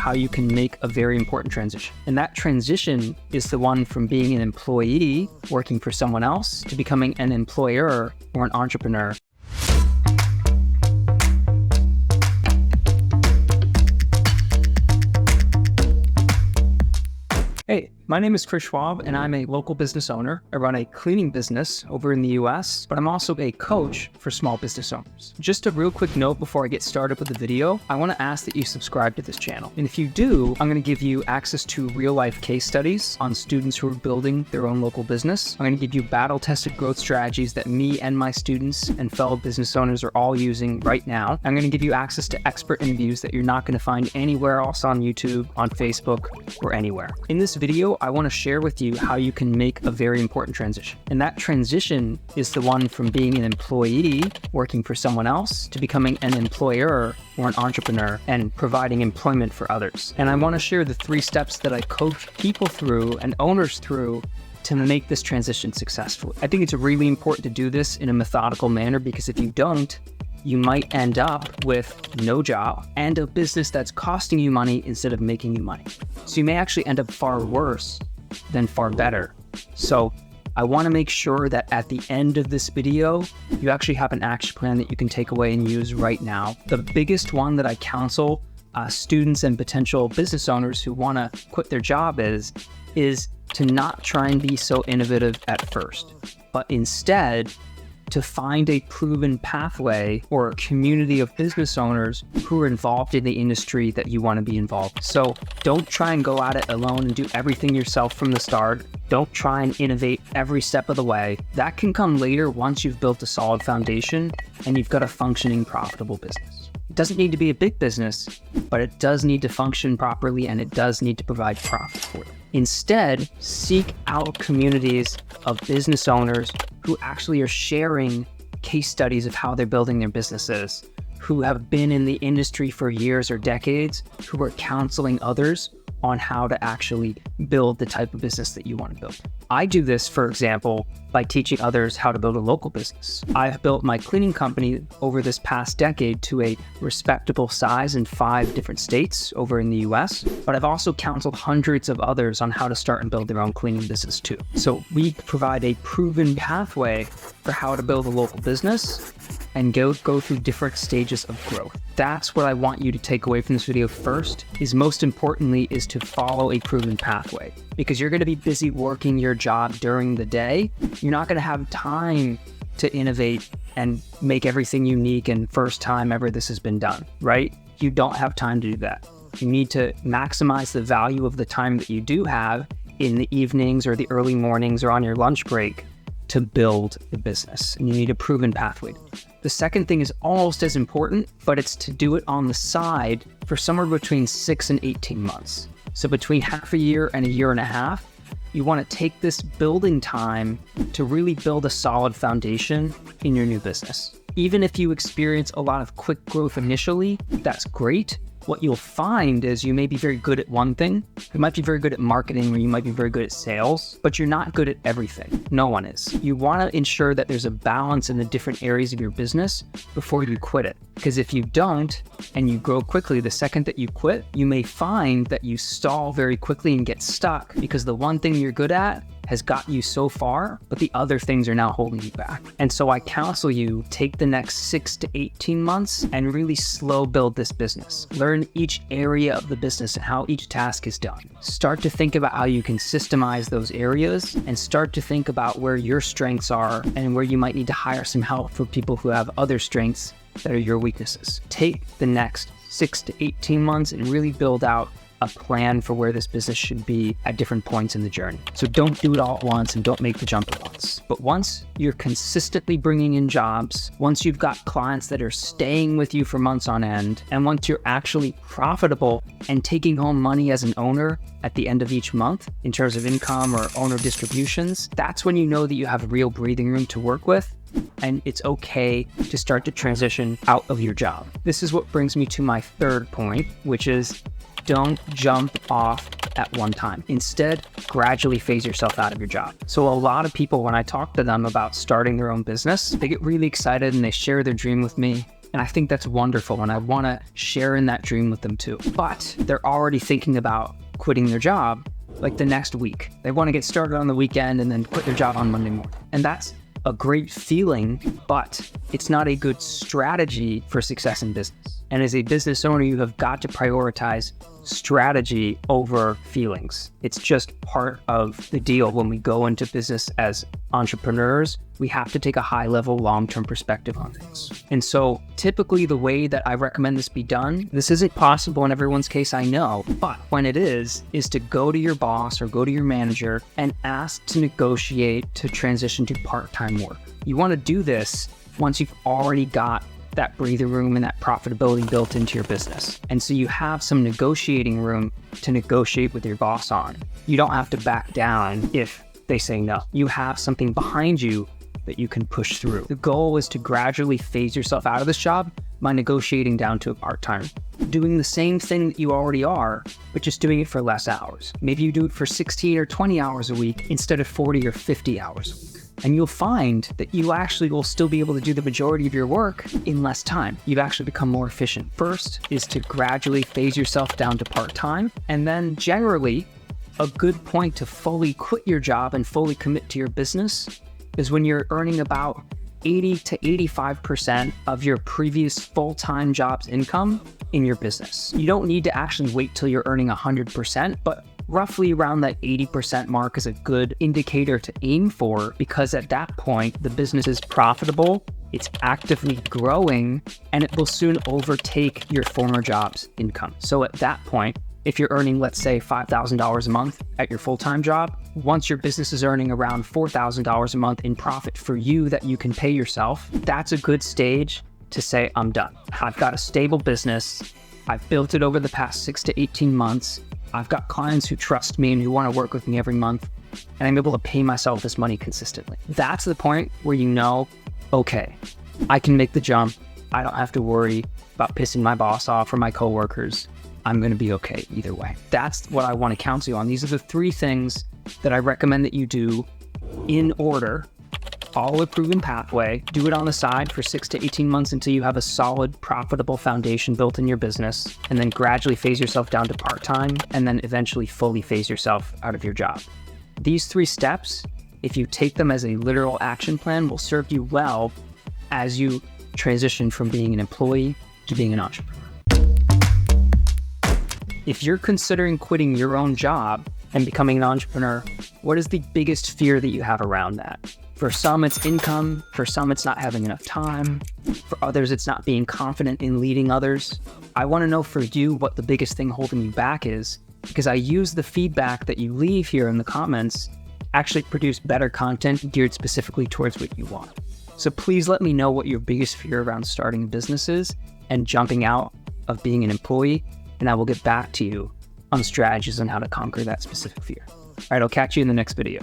how you can make a very important transition. And that transition is the one from being an employee working for someone else to becoming an employer or an entrepreneur. Hey, my name is Chris Schwab, and I'm a local business owner. I run a cleaning business over in the US, but I'm also a coach for small business owners. Just a real quick note before I get started with the video, I want to ask that you subscribe to this channel. And if you do, I'm going to give you access to real-life case studies on students who are building their own local business. I'm going to give you battle-tested growth strategies that me and my students and fellow business owners are all using right now. I'm going to give you access to expert interviews that you're not going to find anywhere else on YouTube, on Facebook, or anywhere. In this video, I want to share with you how you can make a very important transition. And that transition is the one from being an employee working for someone else to becoming an employer or an entrepreneur and providing employment for others. And I want to share the 3 steps that I coach people through and owners through to make this transition successful. I think it's really important to do this in a methodical manner, because if you don't, you might end up with no job and a business that's costing you money instead of making you money. So you may actually end up far worse than far better. So I want to make sure that at the end of this video, you actually have an action plan that you can take away and use right now. The biggest one that I counsel students and potential business owners who want to quit their job is to not try and be so innovative at first, but instead to find a proven pathway or a community of business owners who are involved in the industry that you want to be involved. So don't try and go at it alone and do everything yourself from the start. Don't try and innovate every step of the way. That can come later once you've built a solid foundation and you've got a functioning, profitable business. It doesn't need to be a big business, but it does need to function properly and it does need to provide profit for you. Instead, seek out communities of business owners who actually are sharing case studies of how they're building their businesses, who have been in the industry for years or decades, who are counseling others on how to actually build the type of business that you want to build. I do this, for example, by teaching others how to build a local business. I've built my cleaning company over this past decade to a respectable size in 5 different states over in the US, but I've also counseled hundreds of others on how to start and build their own cleaning business too. So we provide a proven pathway for how to build a local business and go through different stages of growth. That's what I want you to take away from this video first, most importantly, is to follow a proven pathway. Because you're gonna be busy working your job during the day, you're not gonna have time to innovate and make everything unique and first time ever this has been done, right? You don't have time to do that. You need to maximize the value of the time that you do have in the evenings or the early mornings or on your lunch break to build the business, and you need a proven pathway. The second thing is almost as important, but it's to do it on the side for somewhere between 6 and 18 months. So between half a year and a year and a half, you want to take this building time to really build a solid foundation in your new business. Even if you experience a lot of quick growth initially, that's great. What you'll find is you may be very good at one thing. You might be very good at marketing, or you might be very good at sales, but you're not good at everything. No one is. You want to ensure that there's a balance in the different areas of your business before you quit it. Because if you don't, and you grow quickly, the second that you quit, you may find that you stall very quickly and get stuck because the one thing you're good at has got you so far, but the other things are now holding you back. And so I counsel you, take the next 6 to 18 months and really slow build this business. Learn each area of the business and how each task is done. Start to think about how you can systemize those areas and start to think about where your strengths are and where you might need to hire some help for people who have other strengths that are your weaknesses. Take the next 6 to 18 months and really build out a plan for where this business should be at different points in the journey. So don't do it all at once and don't make the jump at once. But once you're consistently bringing in jobs, once you've got clients that are staying with you for months on end, and once you're actually profitable and taking home money as an owner at the end of each month in terms of income or owner distributions, that's when you know that you have real breathing room to work with, and it's okay to start to transition out of your job. This is what brings me to my 3rd point, which is don't jump off at one time. Instead, gradually phase yourself out of your job. So a lot of people, when I talk to them about starting their own business, they get really excited and they share their dream with me. And I think that's wonderful. And I want to share in that dream with them too. But they're already thinking about quitting their job like the next week. They want to get started on the weekend and then quit their job on Monday morning. And that's a great feeling, but it's not a good strategy for success in business. And as a business owner, you have got to prioritize strategy over feelings. It's just part of the deal. When we go into business as entrepreneurs, we have to take a high-level, long-term perspective on things. And so typically the way that I recommend this be done, this isn't possible in everyone's case, I know, but when it is to go to your boss or go to your manager and ask to negotiate to transition to part-time work. You want to do this once you've already got that breathing room and that profitability built into your business. And so you have some negotiating room to negotiate with your boss on. You don't have to back down if they say no. You have something behind you that you can push through. The goal is to gradually phase yourself out of this job by negotiating down to a part-time. Doing the same thing that you already are, but just doing it for less hours. Maybe you do it for 16 or 20 hours a week instead of 40 or 50 hours a week. And you'll find that you actually will still be able to do the majority of your work in less time. You've actually become more efficient. First is to gradually phase yourself down to part-time. And then generally, a good point to fully quit your job and fully commit to your business is when you're earning about 80 to 85% of your previous full-time job's income in your business. You don't need to actually wait till you're earning 100%, but roughly around that 80% mark is a good indicator to aim for, because at that point, the business is profitable, it's actively growing, and it will soon overtake your former job's income. So at that point, if you're earning, let's say, $5,000 a month at your full-time job, once your business is earning around $4,000 a month in profit for you that you can pay yourself, that's a good stage to say, I'm done. I've got a stable business. I've built it over the past 6 to 18 months. I've got clients who trust me and who want to work with me every month, and I'm able to pay myself this money consistently. That's the point where you know, okay, I can make the jump. I don't have to worry about pissing my boss off or my coworkers. I'm going to be okay either way. That's what I want to counsel you on. These are the 3 things that I recommend that you do in order. Follow a proven pathway, do it on the side for 6 to 18 months until you have a solid, profitable foundation built in your business, and then gradually phase yourself down to part-time, and then eventually fully phase yourself out of your job. These 3 steps, if you take them as a literal action plan, will serve you well as you transition from being an employee to being an entrepreneur. If you're considering quitting your own job and becoming an entrepreneur, what is the biggest fear that you have around that? For some, it's income. For some, it's not having enough time. For others, it's not being confident in leading others. I want to know for you what the biggest thing holding you back is, because I use the feedback that you leave here in the comments actually produce better content geared specifically towards what you want. So please let me know what your biggest fear around starting a business is and jumping out of being an employee, and I will get back to you on strategies on how to conquer that specific fear. All right, I'll catch you in the next video.